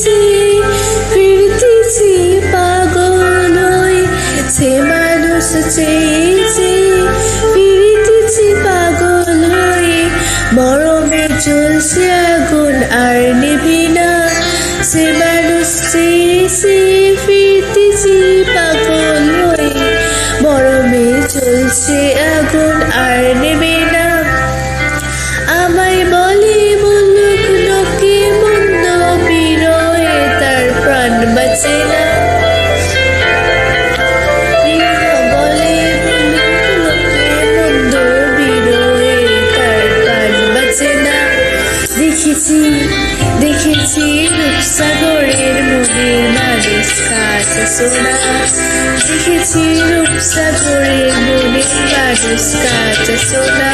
চেয়েছি ফিরতেছি পাগল হয়ে, সে মানুষ চেয়েছি ফিরতেছি পাগল হয়ে, মরমে জ্বলছে আগুন আর নিবি না, সে মানুষ চেয়েছি ফিরতেছি পাগল হয়ে, মরমে জ্বলছে আগুন আর নেবে না। আমায় বলে বলুক লোকে মন্দ বিরহে তার প্রাণ বাঁচে না, বলে বলুক লোকে মন্দ বিরহে তার প্রাণ বাঁচে না। দেখেছি দেখেছি রূপসাগরের মনের মানুষ কাছে সোনা, দেখেছি রূপসাগরের মনের মানুষ কাছে সোনা।